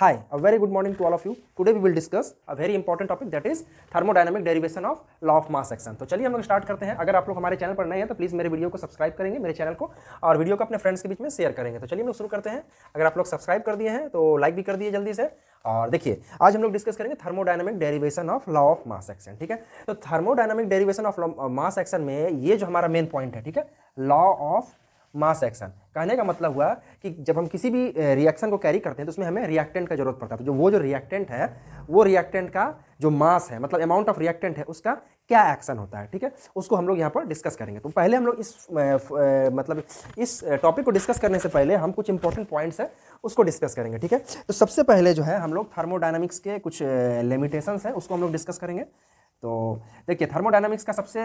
Hi, a very good morning to all of you. Today we will discuss a very important topic, that is thermodynamic derivation of law of mass action. तो चलिए हम लोग start करते हैं। अगर आप लोग हमारे चैनल पर नए हैं तो प्लीज़ मेरे वीडियो को सब्सक्राइब करेंगे, मेरे चैनल को, और वीडियो को अपने फ्रेंड्स के बीच में शेयर करेंगे। तो चलिए हम लोग शुरू करते हैं। अगर आप लोग सब्सक्राइब कर दिए हैं तो लाइक भी कर दिए जल्दी से। और देखिए आज हम लोग डिस्कस करेंगे thermodynamic derivation of law of mass action. ठीक है, तो thermodynamic derivation of mass action में ये जो हमारा मेन पॉइंट है, ठीक है, लॉ ऑफ मास एक्शन। कहने का मतलब हुआ कि जब हम किसी भी रिएक्शन को कैरी करते हैं तो उसमें हमें रिएक्टेंट का जरूरत पड़ता है। तो जो रिएक्टेंट है वो रिएक्टेंट का जो मास है, मतलब अमाउंट ऑफ रिएक्टेंट है, उसका क्या एक्शन होता है, ठीक है, उसको हम लोग यहाँ पर डिस्कस करेंगे। तो पहले हम लोग इस टॉपिक को डिस्कस करने से पहले हम कुछ इंपॉर्टेंट पॉइंट्स है उसको डिस्कस करेंगे। ठीक है, तो सबसे पहले जो है हम लोग थर्मोडायनामिक्स के कुछ लिमिटेशंस है उसको हम लोग डिस्कस करेंगे। तो देखिए थर्मोडायनामिक्स का सबसे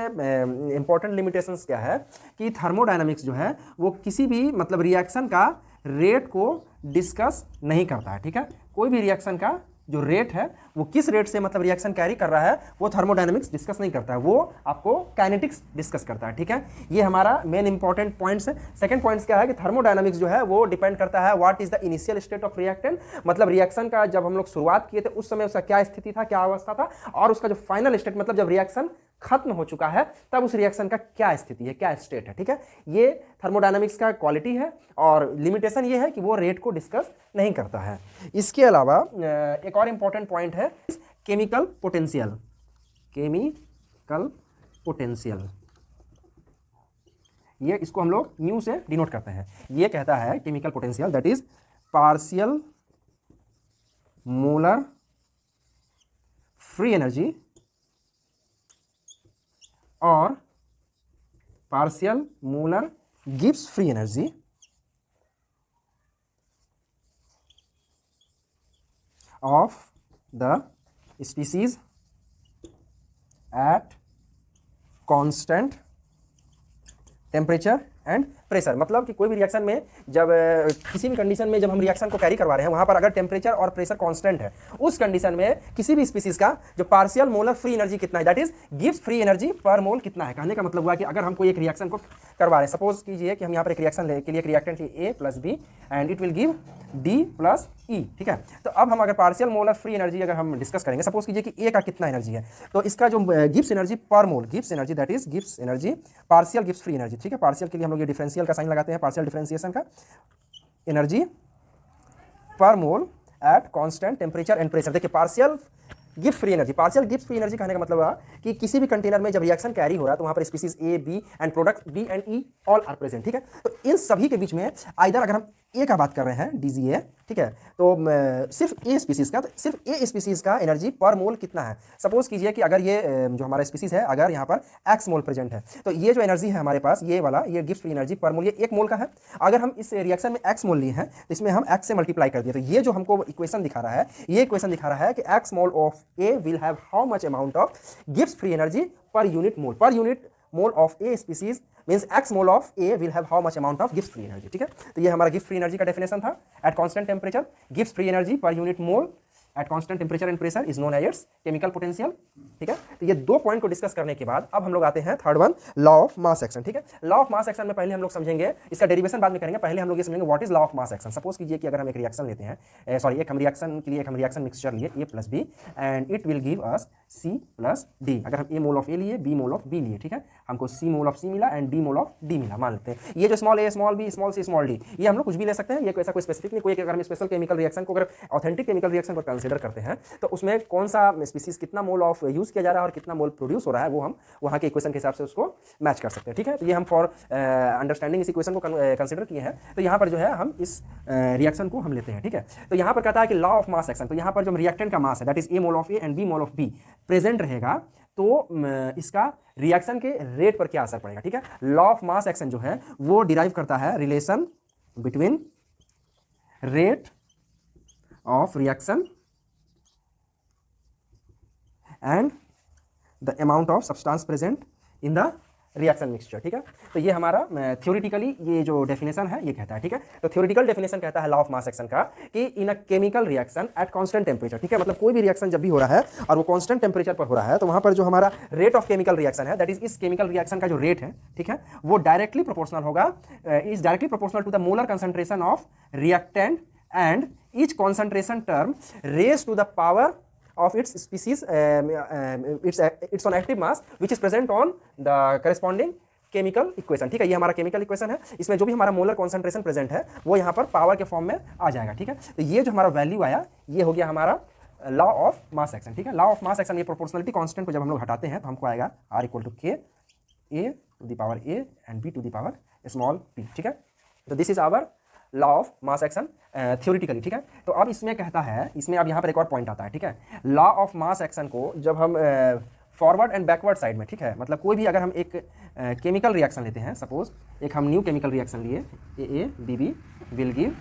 इंपॉर्टेंट लिमिटेशंस क्या है कि थर्मोडायनामिक्स जो है वो किसी भी मतलब रिएक्शन का रेट को डिस्कस नहीं करता है। ठीक है, कोई भी रिएक्शन का जो रेट है वो किस रेट से मतलब रिएक्शन कैरी कर रहा है वो थर्मोडायनामिक्स डिस्कस नहीं करता है, वो आपको काइनेटिक्स डिस्कस करता है। ठीक है, ये हमारा मेन इंपॉर्टेंट पॉइंट्स है। सेकंड पॉइंट्स क्या है कि थर्मोडायनामिक्स जो है वो डिपेंड करता है what is the initial state of reactant, मतलब रिएक्शन का जब हम लोग शुरुआत किए थे उस समय उसका क्या स्थिति था, क्या अवस्था था, और उसका जो फाइनल स्टेट मतलब जब रिएक्शन खत्म हो चुका है तब उस रिएक्शन का क्या स्थिति है, क्या स्टेट है। ठीक है, ये थर्मोडायनामिक्स का क्वालिटी है और लिमिटेशन ये है कि वो रेट को डिस्कस नहीं करता है। इसके अलावा एक और इंपॉर्टेंट पॉइंट है केमिकल पोटेंशियल। केमिकल पोटेंशियल ये इसको हम लोग न्यू से डिनोट करते हैं। ये कहता है chemical potential that is partial molar free energy और partial molar Gibbs free energy of the species at constant temperature and pressure. मतलब कि कोई भी रिएक्शन में जब किसी भी कंडीशन में जब हम रिएक्शन को कैरी करवा रहे हैं वहां पर अगर टेम्परेचर और प्रेशर कांस्टेंट है उस कंडीशन में किसी भी स्पीसीज का जो पार्शियल मोलर फ्री एनर्जी कितना है, that is gives free energy per मोल कितना है। कहने का मतलब हुआ कि अगर हम कोई एक रिएक्शन को करवा रहे हैं, सपोज कीजिए कि हम यहाँ पर एक रिएक्शन के लिए एक reactant A plus B and it will give D plus E. ठीक है, तो अब हम अगर पार्शियल मोलर फ्री एनर्जी अगर हम डिस्कस करेंगे, सपोज कीजिए कि ए का कितना एनर्जी है, तो इसका जो gives energy per mole, gives energy that is gives energy partial gives free energy. ठीक है, पार्शियल के लिए हम लोग ये डिफरेंशियल का साइन लगाते हैं, पार्शियल डिफरेंशिएशन का, energy per mole at constant temperature and pressure. देखिए partial gift free energy, partial gift free energy कहने का मतलब है कि किसी भी कंटेनर में जब रिएक्शन कैरी हो रहा है तो वहां पर species A B and product B and E all are present. ठीक है, तो इन सभी के बीच में आइदर अगर हम ए का बात कर रहे हैं डीजीए, ठीक है, तो सिर्फ ए स्पीसीज का, तो सिर्फ ए स्पीसीज का एनर्जी पर मोल कितना है। सपोज कीजिए कि अगर ये जो हमारा स्पीसीज है अगर यहाँ पर एक्स मोल प्रेजेंट है तो ये जो एनर्जी है हमारे पास ये वाला, ये गिफ्ट फ्री एनर्जी पर मोल ये 1 मोल का है। अगर हम इस रिएक्शन में एक्स मोल लिए हैं तो इसमें हम एक्स से मल्टीप्लाई कर दिए, तो ये जो हमको इक्वेशन दिखा रहा है, ये इक्वेशन दिखा रहा है कि x mole of A will have how much amount of गिफ्ट free energy per unit mole. Per unit mole of a species means x mole of A will have how much amount of गिफ्ट free energy. ठीक है, तो ये हमारा गिफ्ट free energy का definition था। एट कांस्टेंट टेम्परेचर गिफ्ट free energy per unit mole at constant temperature and pressure is known as chemical potential. ठीक है, तो ये दो पॉइंट को डिस्कस करने के बाद अब हम लोग आते हैं third one, law of mass action. ठीक है, लॉ ऑफ मास एक्शन में पहले हम लोग समझेंगे, इसका डेरिवेशन बाद में करेंगे, पहले हम लोग ये समझेंगे what is law of mass action. Suppose कीजिए कि अगर हम एक रिएक्शन लेते हैं, सॉरी एक हम रिएक्शन के लिए एक हम रिएक्शन मिक्सचर लिए A plus B and it will give us C plus D. अगर हम ए मोल ऑफ ए लिए, बी मोल ऑफ बी लिए, ठीक है, हमको सी मोल ऑफ सी मिला and D mole of D मिला। मान लेते हैं ये जो स्मॉल ए small B small C small D ये हम लोग कुछ भी ले सकते हैं, ये ऐसा कोई स्पेसिफिक नहीं। कोई अगर हम स्पेशल केमिकल रिएक्शन को अगर ऑथेंटिक केमिकल रिएक्शन को कंसीडर करते हैं तो उसमें कौन सा स्पीसीज कितना मोल ऑफ यूज किया जा रहा है और कितना मोल प्रोड्यूस हो रहा है वो हम वहाँ के इक्वेशन के हिसाब से उसको मैच कर सकते हैं। ठीक है, तो ये हम फॉर अंडरस्टैंडिंग इस इक्वेशन को कंसीडर किए हैं। तो यहाँ पर जो है हम इस रिएक्शन को हम लेते हैं। ठीक है, तो यहाँ पर कहता है कि लॉ ऑफ मास एक्शन, तो यहाँ पर जो रिएक्टेंट का मास है that is A mole of A and B mole of B present रहेगा तो इसका रिएक्शन के रेट पर क्या असर पड़ेगा। ठीक है, लॉ ऑफ मास एक्शन जो है वो डिराइव करता है relation between rate of reaction and the amount of substance present in the reaction mixture. ठीक है, तो ये हमारा थ्योरेटिकली ये जो डेफिनेशन है ये कहता है। ठीक है, तो थ्योरेटिकल डेफिनेशन कहता है लॉ ऑफ मास एक्शन का कि in a chemical reaction at constant temperature. ठीक है, मतलब कोई भी रिएक्शन जब भी हो रहा है और वो कांस्टेंट टेम्परेचर पर हो रहा है तो वहां पर जो हमारा रेट ऑफ केमिकल रिएक्शन है दैट इज इस केमिकल रिएक्शन का जो रेट है, ठीक है, वो डायरेक्टली प्रोपोर्शनल होगा, is directly proportional to the molar concentration of reactant and each concentration term raised to the power of its species, its on active mass which is present on the corresponding chemical equation. ठीक है, ये हमारा chemical equation है, इसमें जो भी हमारा molar concentration present है वो यहाँ पर पावर के फॉर्म में आ जाएगा। ठीक है, तो ये जो हमारा वैल्यू आया ये हो गया हमारा लॉ ऑफ मास एक्शन। ठीक है, लॉ ऑफ मास एक्शन, ये प्रोपोर्शनलिटी कांस्टेंट को जब हम लोग हटाते हैं तो हमको आएगा R equal to K A to the power A and B to the power small p। ठीक है, तो this is our law of mass action theoretically. ठीक है, तो अब इसमें कहता है, इसमें अब यहाँ पर एक और पॉइंट आता है। ठीक है, लॉ ऑफ मास एक्शन को जब हम फॉरवर्ड एंड बैकवर्ड साइड में, ठीक है, मतलब कोई भी अगर हम एक केमिकल रिएक्शन लेते हैं, सपोज एक हम न्यू केमिकल रिएक्शन लिए A B B will give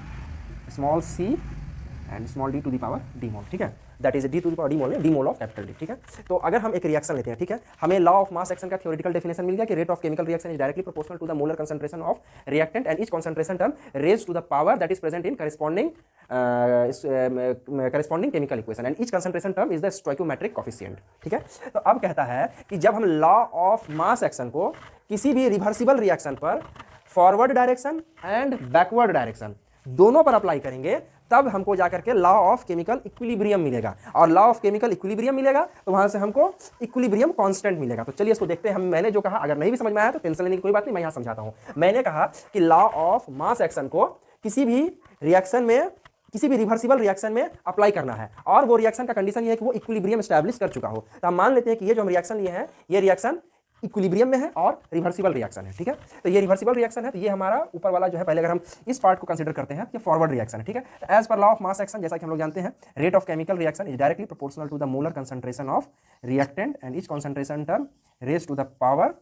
small c and small d to the power d mole. ठीक है, that is d to the power d mole, d mole of capital D। ठीक है, तो अगर हम एक reaction लेते हैं, ठीक है, हमें लॉ ऑफ मास एक्शन का थ्योरेटिकल डेफिनेशन मिल गया कि rate of chemical reaction is directly proportional to the molar concentration of reactant and each concentration term raised to the power that is present in corresponding chemical equation and each concentration term is the stoichiometric coefficient। ठीक है, तो अब कहता है कि जब हम law of mass action को किसी भी रिवर्सिबल रिएक्शन पर forward direction and backward direction दोनों पर अप्लाई करेंगे तब हमको जाकर के लॉ ऑफ केमिकल इक्विलिब्रियम मिलेगा, और लॉ ऑफ केमिकल इक्विलिब्रियम मिलेगा तो वहां से हमको इक्विलिब्रियम कांस्टेंट मिलेगा। तो चलिए इसको देखते हैं। मैंने जो कहा, अगर नहीं भी समझ में आया तो टेंशन लेने की कोई बात नहीं, मैं यहां समझाता हूं। मैंने कहा कि लॉ ऑफ मास एक्शन को किसी भी रिएक्शन में, किसी भी रिवर्सिबल रिएक्शन में अप्लाई करना है, और वो रिएक्शन का कंडीशन ये है कि वो इक्विलिब्रियम एस्टैब्लिश कर चुका हो। तो हम मान लेते हैं कि ये जो हम रिएक्शन लिए हैं ये रिएक्शन इक्विलिब्रियम में है और रिवर्सिबल रिएक्शन है। ठीक है, तो ये रिवर्सिबल रिएक्शन है, तो ये हमारा ऊपर वाला जो है, पहले अगर हम इस पार्ट को कंसीडर करते हैं, ये फॉरवर्ड रिएक्शन है। ठीक है, तो as per law of mass action, जैसा कि हम लोग जानते हैं, rate of chemical reaction is directly proportional to the molar concentration of reactant and each concentration term raised to the power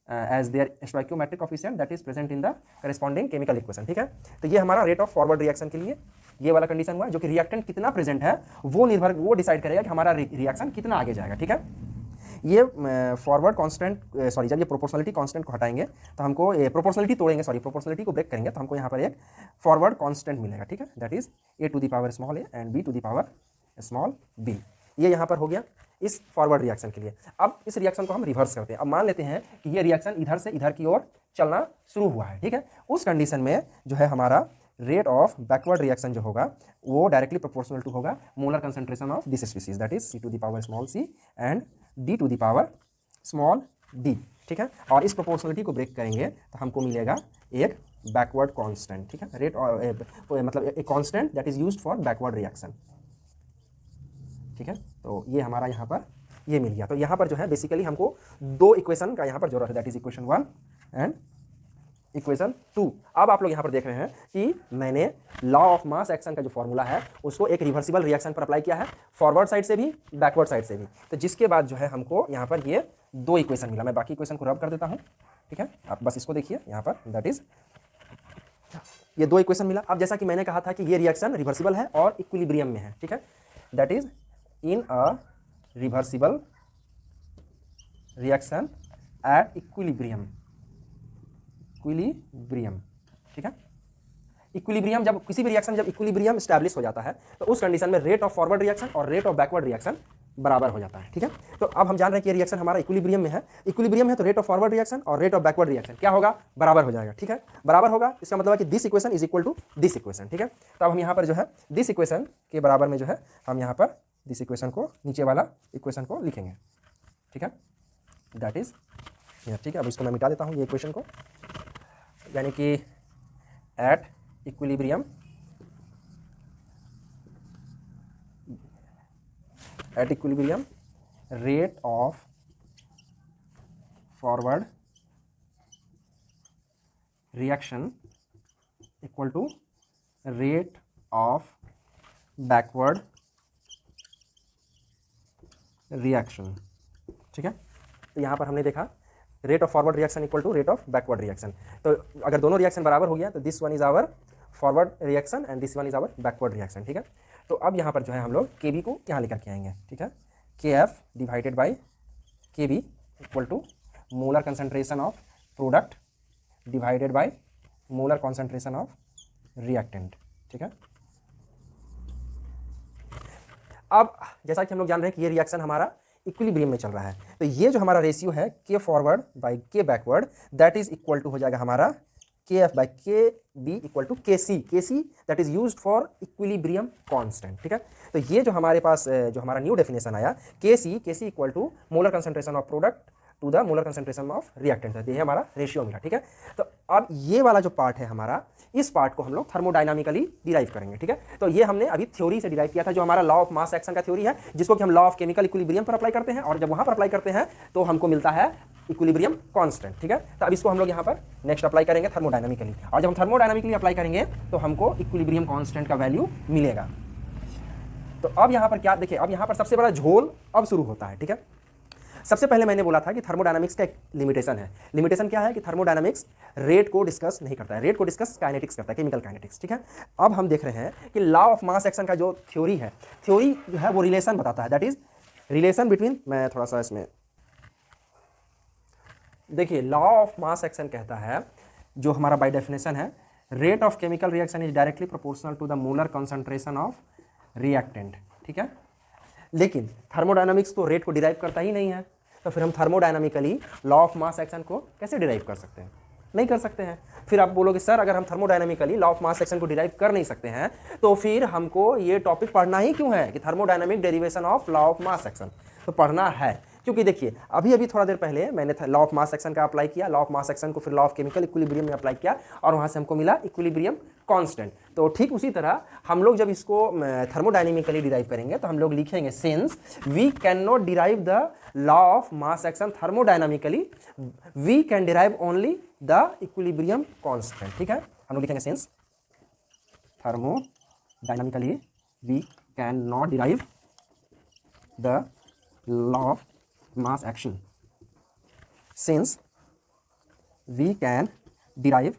as their stoichiometric coefficient that is present in the corresponding chemical equation। ठीक है, तो ये हमारा rate of forward reaction के लिए ये वाला condition हुआ, जो कि रिएक्टेंट कितना प्रेजेंट है वो डिसाइड करेगा कि हमारा रिएक्शन कितना आगे जाएगा। ठीक है, ये फॉरवर्ड कांस्टेंट, सॉरी, जब ये प्रोपोर्शनलिटी कांस्टेंट को हटाएंगे तो हमको प्रोपोर्शनलिटी तोड़ेंगे, सॉरी, प्रोपोर्शनलिटी को ब्रेक करेंगे तो हमको यहाँ पर एक फॉरवर्ड कांस्टेंट मिलेगा। ठीक है, that is A to the power small a and B to the power small b। ये यहाँ पर हो गया इस फॉरवर्ड रिएक्शन के लिए। अब इस रिएक्शन को हम रिवर्स करते हैं। अब मान लेते हैं कि ये रिएक्शन इधर से इधर की ओर चलना शुरू हुआ है। ठीक है, उस कंडीशन में जो है हमारा रेट ऑफ बैकवर्ड रिएक्शन जो होगा वो डायरेक्टली प्रोपोर्शनल टू होगा molar concentration of this species, that is C to the power small c and D to the power small d। ठीक है, और इस प्रोपोर्शनलिटी को ब्रेक करेंगे तो हमको मिलेगा एक बैकवर्ड कांस्टेंट। ठीक है, रेट मतलब एक constant that is used for backward reaction. ठीक है, तो ये हमारा यहाँ पर ये मिल गया। तो यहाँ पर जो है बेसिकली हमको दो इक्वेशन का यहाँ पर जरूरत है, that is equation 1 and equation 2। अब आप लोग यहाँ पर देख रहे हैं कि मैंने लॉ ऑफ मास एक्शन का जो फॉर्मूला है उसको एक रिवर्सिबल रिएक्शन पर अप्लाई किया है, फॉरवर्ड साइड से भी बैकवर्ड साइड से भी। तो जिसके बाद जो है हमको यहाँ पर ये दो इक्वेशन मिला। मैं बाकी इक्वेशन को रब कर देता हूँ। ठीक है, आप बस इसको देखिए यहाँ पर, दैट इज ये दो इक्वेशन मिला। अब जैसा कि मैंने कहा था कि ये रिएक्शन रिवर्सिबल है और इक्विलिब्रियम में है। ठीक है, that is in a reversible reaction at equilibrium। ठीक है, इक्विलिब्रियम, जब किसी भी रिएक्शन जब इक्विलिब्रियम स्टैब्लिश हो जाता है तो उस कंडीशन में रेट ऑफ फॉरवर्ड रिएक्शन और रेट ऑफ बैकवर्ड रिएक्शन बराबर हो जाता है। ठीक है, तो अब हम जान रहे हैं कि ये रिएक्शन हमारा इक्विलिब्रियम में है। इक्विलिब्रियम है तो रेट ऑफ फॉरवर्ड रिएक्शन और रेट ऑफ बैकवर्ड रिएक्शन क्या होगा, बराबर हो जाएगा। ठीक है, बराबर होगा, इसका मतलब है कि this equation is equal to this equation. ठीक है, तो अब हम यहाँ पर जो है दिस इक्वेशन के बराबर में जो है हम यहाँ पर दिस इक्वेशन को, नीचे वाला इक्वेशन को लिखेंगे। ठीक है, दैट इज, ठीक है, अब इसको मैं मिटा देता हूँ ये इक्वेशन को, यानी कि at equilibrium rate of forward reaction equal to rate of backward reaction. ठीक है, तो यहाँ पर हमने देखा rate of forward reaction equal to rate of backward reaction. तो अगर दोनों रिएक्शन बराबर हो गया तो this one is our forward reaction and this one is our backward reaction. ठीक है, तो अब यहाँ पर जो है हम लोग के बी को यहाँ लेकर के आएंगे। ठीक है, K F divided by K B equal to molar concentration of product divided by molar concentration of reactant. ठीक है, अब जैसा कि हम लोग जान रहे हैं कि ये रिएक्शन हमारा इक्विलिब्रियम में चल रहा है, तो ये जो हमारा रेशियो है K forward by K backward that is equal to हो जाएगा हमारा KF by KB equal to KC, KC that is used for equilibrium constant, ठीक है। तो ये जो हमारे पास जो हमारा न्यू डेफिनेशन आया KC equal to molar concentration of product to the molar concentration of reactant, ये हमारा रेशियो मिला, ठीक है। तो अब ये वाला जो पार्ट है हमारा, इस पार्ट को हम लोग थर्मोडायनामिकली डिराइव करेंगे, ठीक है। तो ये हमने अभी थ्योरी से डिराइव किया था, जो हमारा लॉ ऑफ मास एक्शन का थ्योरी है, जिसको कि हम लॉ ऑफ केमिकल इक्विलिब्रियम पर अप्लाई करते हैं, और जब वहां पर अप्लाई करते हैं तो हमको मिलता है इक्विलिब्रियम कांस्टेंट, ठीक है। तो अब इसको हम लोग यहाँ पर नेक्स्ट अप्लाई करेंगे थर्मोडायनामिकली, और जब हम थर्मोडायनामिकली अप्लाई करेंगे तो हमको इक्विलिब्रियम कांस्टेंट का वैल्यू मिलेगा। तो अब यहाँ पर क्या देखिए, अब यहाँ पर सबसे बड़ा झोल अब शुरू होता है, ठीक है। सबसे पहले मैंने बोला था कि थर्मोडायनामिक्स का एक लिमिटेशन है। लिमिटेशन क्या है कि थर्मोडायनामिक्स रेट को डिस्कस नहीं करता है, रेट को डिस्कस काइनेटिक्स करता है, केमिकल काइनेटिक्स, ठीक है। अब हम देख रहे हैं कि लॉ ऑफ मास एक्शन का जो थ्योरी है, थ्योरी जो है वो रिलेशन बताता है, दैट इज रिलेशन बिटवीन, मैं थोड़ा सा इसमें देखिए, लॉ ऑफ मास एक्शन कहता है, जो हमारा बाय डेफिनेशन है, rate of chemical reaction is directly proportional to the molar concentration of reactant, ठीक है। लेकिन थर्मोडायनामिक्स तो रेट को डिराइव करता ही नहीं है, तो फिर हम thermodynamically law of mass action को कैसे डिराइव कर सकते हैं? नहीं कर सकते हैं। फिर आप बोलोगे सर अगर हम thermodynamically law of mass action को डिराइव कर नहीं सकते हैं तो फिर हमको ये टॉपिक पढ़ना ही क्यों है कि thermodynamic derivation of law of mass action? तो पढ़ना है, क्योंकि देखिए अभी थोड़ा देर पहले मैंने लॉ ऑफ मास एक्शन का अप्लाई किया, लॉ ऑफ मास एक्शन को फिर लॉ ऑफ केमिकल इक्विलिब्रियम में अप्लाई किया, और वहां से हमको मिला इक्विलिब्रियम कांस्टेंट। तो ठीक उसी तरह हम लोग जब इसको थर्मोडायनेमिकली डिराइव करेंगे तो हम लोग लिखेंगे since we can not derive the law of mass action thermodynamically, we can derive only the equilibrium constant, ठीक है। हम लोग लिखेंगे since thermodynamically we can not derive the law of mass action since we can derive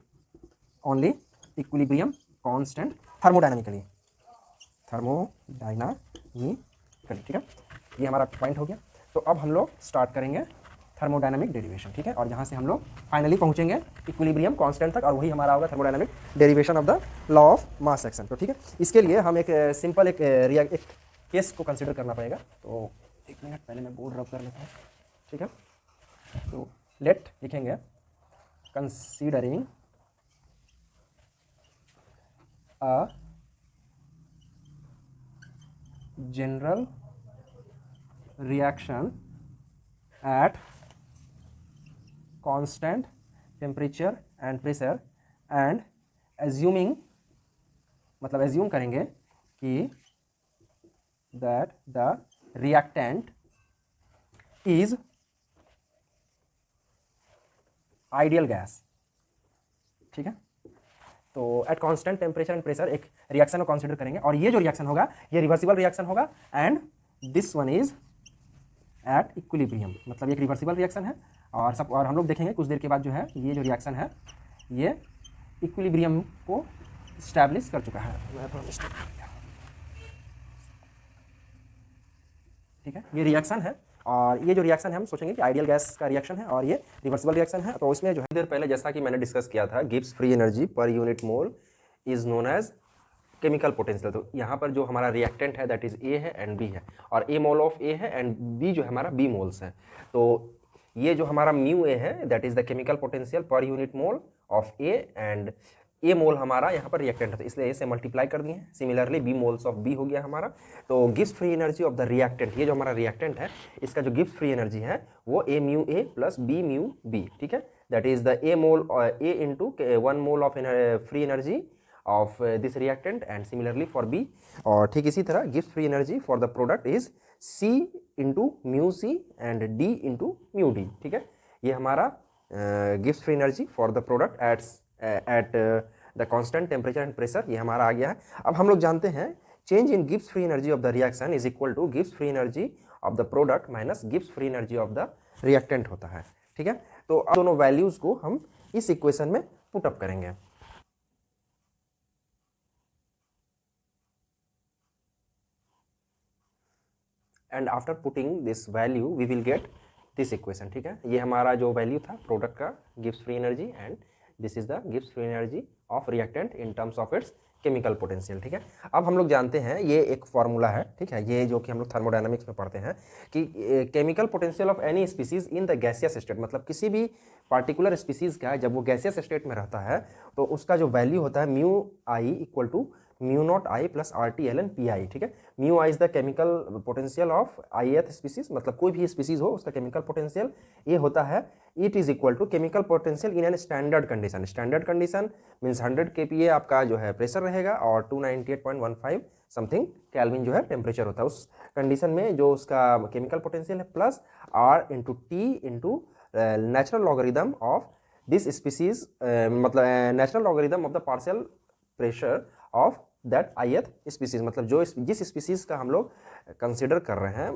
only equilibrium constant thermodynamically, ठीक है। ये हमारा point हो गया। तो अब हम लोग स्टार्ट करेंगे थर्मोडायनामिक डेरिवेशन, ठीक है, और जहाँ से हम लोग फाइनली पहुँचेंगे इक्विलिब्रियम कांस्टेंट तक, और वही हमारा होगा thermodynamic derivation of the law of mass action. तो ठीक है, इसके लिए हम एक सिंपल एक केस को कंसिडर करना पड़ेगा। तो एक मिनट पहले मैं बोर्ड रब कर लेता हूँ, ठीक है। तो लेट लिखेंगे considering a general reaction at constant temperature and pressure and assuming, मतलब एज्यूम करेंगे कि that the reactant is ideal gas, ठीक है। तो eight constant temperature and pressure एक रिएक्शन को कंसीडर करेंगे, और ये जो रिएक्शन होगा ये रिवर्सिबल रिएक्शन होगा, and this one is at equilibrium, मतलब एक रिवर्सिबल रिएक्शन है। और हम लोग देखेंगे कुछ देर के बाद जो है ये जो रिएक्शन है ये इक्विलिब्रियम को स्टैब्लिश कर चुका है, ठीक है। ये रिएक्शन है, और ये जो रिएक्शन है हम सोचेंगे कि आइडियल गैस का रिएक्शन है, और ये रिवर्सिबल रिएक्शन है। तो इसमें जो है देर पहले जैसा कि मैंने डिस्कस किया था, Gibbs free energy per unit mole is known as chemical potential. तो यहाँ पर जो हमारा रिएक्टेंट है दैट इज ए है एंड बी है, और ए मोल ऑफ ए है एंड बी जो है हमारा बी मोल्स है। तो ये जो हमारा म्यू ए है that is the chemical potential per unit mole of A, and A mole हमारा यहाँ पर रिएक्टेंट है, तो इसलिए ए से मल्टीप्लाई कर दिए। Similarly B moles of B हो गया हमारा। तो Gibbs free energy of the reactant, ये जो हमारा रिएक्टेंट है इसका जो गिब्स फ्री एनर्जी है वो A mu A plus B mu B, ठीक है। That is the A mole A into 1 mole of free energy of this reactant, and similarly for B. और ठीक इसी तरह Gibbs free energy for the product is C into mu C and D into mu D, ठीक है। ये हमारा Gibbs free energy for the product at the constant temperature and pressure, ये हमारा आ गया है। अब हम लोग जानते हैं change in Gibbs free energy of the reaction is equal to Gibbs free energy of the product minus Gibbs free energy of the reactant होता है, ठीक है। तो अब दोनों वैल्यूज को हम इस इक्वेशन में पुट अप करेंगे। And after putting this value we will get this equation, ठीक है। ये हमारा जो वैल्यू था प्रोडक्ट का Gibbs free energy, and this is the Gibbs free energy of reactant in terms of its chemical potential, ठीक है। अब हम लोग जानते हैं ये एक फॉर्मूला है, ठीक है, ये जो कि हम लोग थर्मोडायनामिक्स में पढ़ते हैं कि chemical potential of any species in the gaseous state, मतलब किसी भी पार्टिकुलर स्पीसीज का जब वो गैसियस स्टेट में रहता है तो उसका जो वैल्यू होता है mu I equal to mu naught I plus R T L N P I, ठीक है। Mu I is the chemical potential of ith species, मतलब कोई भी स्पीसीज हो उसका केमिकल पोटेंशियल ये होता है, it is equal to chemical potential in an standard condition. Standard condition means 100 kPa आपका जो है प्रेशर रहेगा और 298.15 समथिंग केल्विन जो है टेम्परेचर होता है। उस कंडीशन में जो उसका केमिकल पोटेंशियल है plus R into T into natural logarithm of this species, मतलब natural logarithm of the partial pressure of that ith species, मतलब जो जिस स्पीसीज का हम लोग कंसिडर कर रहे हैं,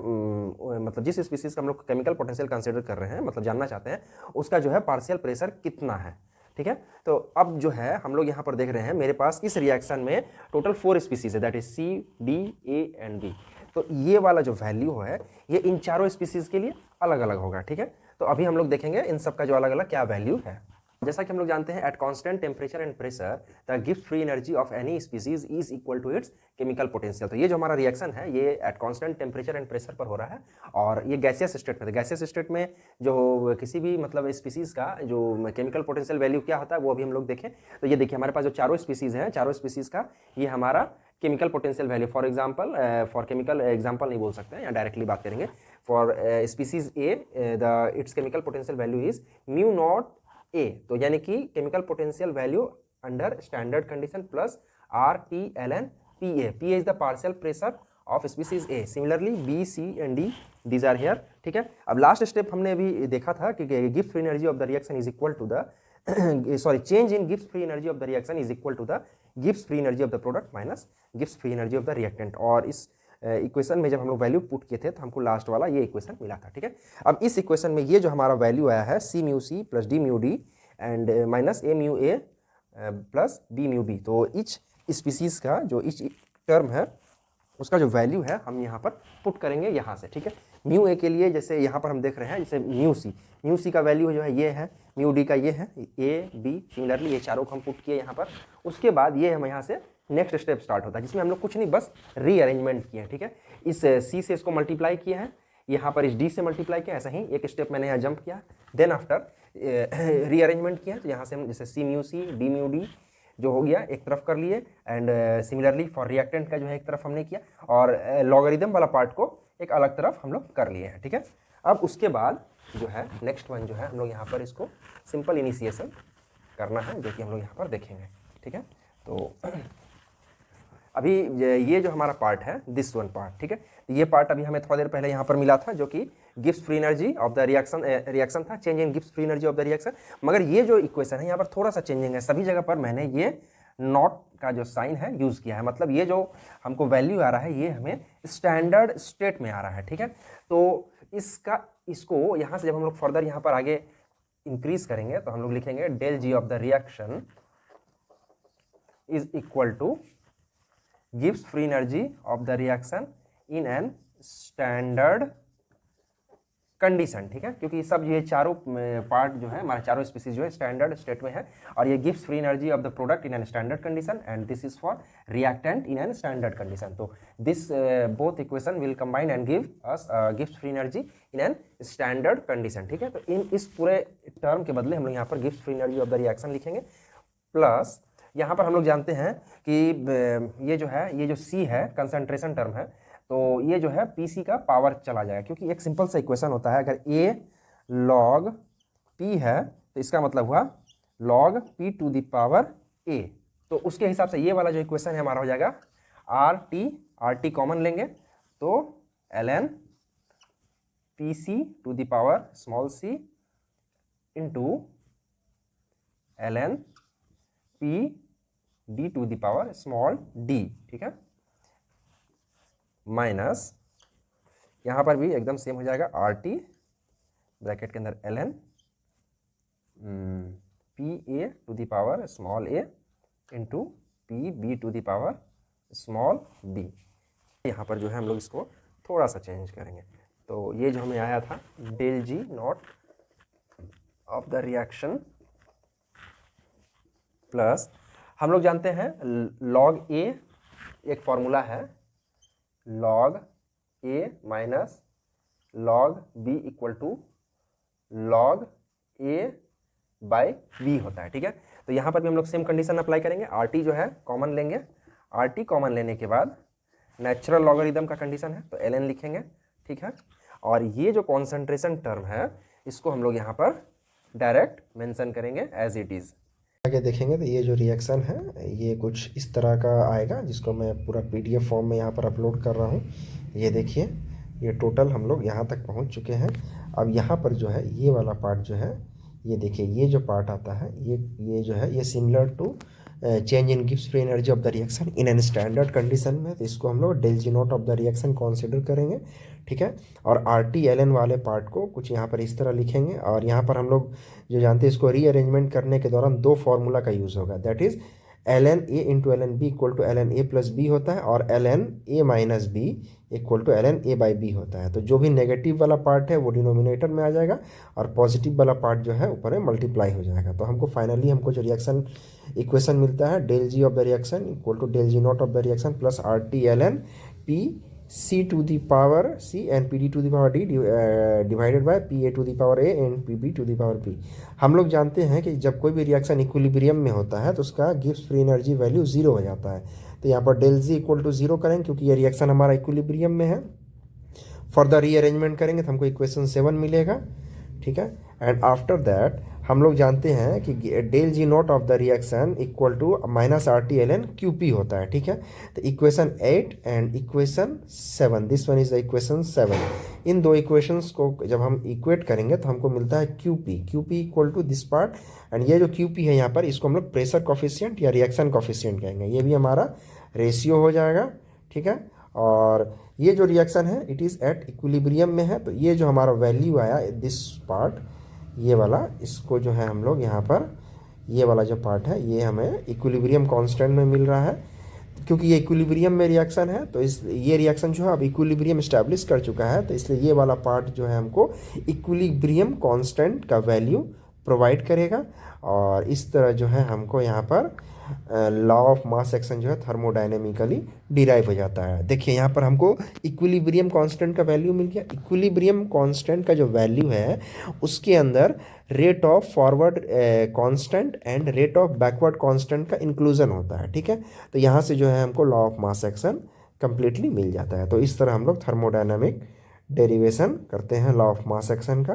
मतलब जिस स्पीसीज का हम लोग केमिकल पोटेंशियल कंसिडर कर रहे हैं, मतलब जानना चाहते हैं उसका जो है पार्शियल प्रेशर कितना है, ठीक है। तो अब जो है हम लोग यहाँ पर देख रहे हैं मेरे पास इस रिएक्शन में टोटल 4 स्पीसीज है, that is C D A and B. तो ये वाला जो वैल्यू है ये इन चारों स्पीसीज के लिए अलग अलग होगा, ठीक है। तो अभी हम लोग देखेंगे इन सब का जो अलग अलग क्या वैल्यू है। जैसा कि हम लोग जानते हैं at constant temperature and pressure the gift free energy of any species is equal to its chemical potential. तो ये जो हमारा रिएक्शन है ये at constant temperature and pressure पर हो रहा है और ये गैसियस स्टेट में। गैसियस स्टेट में जो किसी भी मतलब स्पीसीज का जो केमिकल पोटेंशियल वैल्यू क्या होता है वो अभी हम लोग देखें। तो ये देखिए हमारे पास जो चारों स्पीसीज हैं, चारों स्पीसीज का ये हमारा chemical potential value, for example for chemical example नहीं बोल सकते हैं या डायरेक्टली बात करेंगे। For species A the its chemical potential value is mu naught A, तो यानी कि chemical potential value under standard condition plus R T L N P A. P is the partial pressure of species A. Similarly B C and D these are here, ठीक है। अब last step हमने अभी देखा था कि Gibbs free energy of the reaction is equal to the sorry change in Gibbs free energy of the reaction is equal to the Gibbs free energy of the product minus Gibbs free energy of the reactant. और इस equation में जब हम लोग value put किए थे तो हमको लास्ट वाला ये इक्वेशन मिला था, ठीक है। अब इस इक्वेशन में ये जो हमारा वैल्यू आया है C mu C plus D mu D and minus A mu A plus B mu B, तो इच स्पीसीज का जो इच टर्म है उसका जो वैल्यू है हम यहाँ पर पुट करेंगे यहाँ से, ठीक है। म्यू ए के लिए जैसे यहाँ पर हम देख रहे हैं जैसे म्यू सी का वैल्यू जो है ये है, म्यू डी का ये है, ए बी सिमिलरली ये चारों को हम पुट किए यहाँ पर। उसके बाद ये हम यहाँ से नेक्स्ट स्टेप स्टार्ट होता है जिसमें हम लोग कुछ नहीं बस रीअरेंजमेंट किए हैं, ठीक है। इस सी से इसको मल्टीप्लाई किया है, यहाँ पर इस डी से मल्टीप्लाई किया, ऐसा ही एक स्टेप मैंने यहाँ जंप किया, देन आफ्टर रीअरेंजमेंट किया। तो यहाँ से हम जैसे C mu C D mu D जो हो गया एक तरफ कर लिए एंड सिमिलरली फॉर रिएक्टेंट का जो है एक तरफ हमने किया और लॉगरिदम वाला पार्ट को एक अलग तरफ हम लोग कर लिए हैं, ठीक है। अब उसके बाद जो है नेक्स्ट वन जो है हम लोग यहाँ पर इसको सिंपल इनिशिएशन करना है जो कि हम लोग यहाँ पर देखेंगे, ठीक है। तो अभी ये जो हमारा पार्ट है दिस वन पार्ट, ठीक है, ये पार्ट अभी हमें थोड़ा देर पहले यहाँ पर मिला था जो कि Gibbs free energy of the reaction था, change in Gibbs free energy of the reaction. मगर ये जो इक्वेशन है यहाँ पर थोड़ा सा चेंजिंग है, सभी जगह पर मैंने ये नॉट का जो साइन है यूज़ किया है, मतलब ये जो हमको वैल्यू आ रहा है ये हमें स्टैंडर्ड स्टेट में आ रहा है, ठीक है। तो इसको यहाँ से जब हम लोग फर्दर यहाँ पर आगे इंक्रीज करेंगे तो हम लोग लिखेंगे del G of the reaction is equal to Gibbs free energy of the reaction in an standard condition, ठीक है, क्योंकि सब ये चारों पार्ट जो है हमारे चारों स्पीसीज जो है स्टैंडर्ड स्टेट में है और ये Gibbs free energy of the product in an standard condition and this is for reactant in an standard condition. तो this both equation will combine and give us Gibbs free energy in an standard condition, ठीक है। तो इन इस पूरे term के बदले हम लोग यहाँ पर Gibbs free energy of the reaction लिखेंगे प्लस यहाँ पर हम लोग जानते हैं कि ये जो है ये जो C है कंसंट्रेशन टर्म है, तो ये जो है PC का पावर चला जाएगा क्योंकि एक सिंपल सा इक्वेशन होता है, अगर A log P है तो इसका मतलब हुआ log P to the power A। तो उसके हिसाब से ये वाला जो इक्वेशन है हमारा हो जाएगा RT कॉमन लेंगे तो ln PC to the power small c into ln P d to the power small d, ठीक है, माइनस यहाँ पर भी एकदम सेम हो जाएगा RT ब्रैकेट के अंदर ln PA to the power small a into PB to the power small b। यहाँ पर जो है हम लोग इसको थोड़ा सा चेंज करेंगे, तो ये जो हमें आया था del G naught of the reaction plus हम लोग जानते हैं log A एक फॉर्मूला है, log A minus log B equal to log A by V होता है, ठीक है। तो यहाँ पर भी हम लोग सेम कंडीशन अप्लाई करेंगे, RT जो है कॉमन लेंगे, RT कॉमन लेने के बाद नेचुरल लॉगरिदम का कंडीशन है तो ln लिखेंगे, ठीक है। और ये जो कॉन्सेंट्रेशन टर्म है इसको हम लोग यहाँ पर डायरेक्ट मेंशन करेंगे एज इट इज़। आगे देखेंगे तो ये जो रिएक्शन है ये कुछ इस तरह का आएगा, जिसको मैं पूरा PDF फॉर्म में यहाँ पर अपलोड कर रहा हूँ। ये देखिए, ये टोटल हम लोग यहाँ तक पहुँच चुके हैं। अब यहाँ पर जो है ये वाला पार्ट जो है, ये देखिए, ये जो पार्ट आता है ये जो है ये similar to change in Gibbs free energy of the reaction in an standard condition में, तो इसको हम लोग del G naught of the reaction consider करेंगे, ठीक है। और RT ln वाले पार्ट को कुछ यहाँ पर इस तरह लिखेंगे। और यहाँ पर हम लोग जो जानते हैं इसको रीअरेंजमेंट करने के दौरान दो फार्मूला का यूज़ होगा, that is ln A into ln B equal to ln A plus B होता है, और ln A minus B equal to ln A by B होता है। तो जो भी नेगेटिव वाला पार्ट है वो डिनोमिनेटर में आ जाएगा और पॉजिटिव वाला पार्ट जो है ऊपर में मल्टीप्लाई हो जाएगा। तो हमको फाइनली हमको जो रिएक्शन इक्वेशन मिलता है, del G of the reaction equal to del G naught of the reaction plus RT ln P C to the power C and PD to the power D divided by PA to the power A and PB to the power B। हम लोग जानते हैं कि जब कोई भी reaction equilibrium में होता है तो उसका गिब्स फ्री एनर्जी वैल्यू 0 हो जाता है। तो यहाँ पर डेल जी इक्वल टू 0 करेंगे क्योंकि ये रिएक्शन हमारा इक्विलिब्रियम में है। फॉर द रीअरेंजमेंट करेंगे तो हमको इक्वेशन 7 मिलेगा, ठीक है। एंड आफ्टर दैट हम लोग जानते हैं कि del G naught of the reaction equal to minus RT ln QP होता है, ठीक है। तो equation 8 and equation 7, this one is the equation 7। इन दो इक्वेशंस को जब हम इक्वेट करेंगे तो हमको मिलता है QP equal to this part, and ये जो QP है यहाँ पर इसको हम लोग प्रेशर कॉफिशिएंट या रिएक्शन कॉफिशिएंट कहेंगे। ये भी हमारा रेशियो हो जाएगा, ठीक है। और ये जो रिएक्शन है इट इज़ एट इक्विलिब्रियम में है, तो ये जो हमारा वैल्यू आया दिस पार्ट, ये वाला, इसको जो है हम लोग यहाँ पर ये वाला जो पार्ट है ये हमें इक्विलिब्रियम कांस्टेंट में मिल रहा है। क्योंकि ये इक्विलिब्रियम में रिएक्शन है तो इस ये रिएक्शन जो है अब इक्विलिब्रियम इस्टेब्लिश कर चुका है, तो इसलिए ये वाला पार्ट जो है हमको इक्विलिब्रियम कांस्टेंट का वैल्यू प्रोवाइड करेगा। और इस तरह जो है हमको यहाँ पर लॉ ऑफ मास एक्शन जो है थर्मोडायनेमिकली डिराइव हो जाता है। देखिए यहाँ पर हमको इक्विलिब्रियम कांस्टेंट का वैल्यू मिल गया। इक्विलिब्रियम कांस्टेंट का जो वैल्यू है उसके अंदर rate of forward constant and rate of backward constant का इंक्लूजन होता है, ठीक है। तो यहाँ से जो है हमको law of mass action completely मिल जाता है। तो इस तरह हम लोग थर्मोडायनामिक डेरिवेशन करते हैं लॉ ऑफ मास एक्शन का।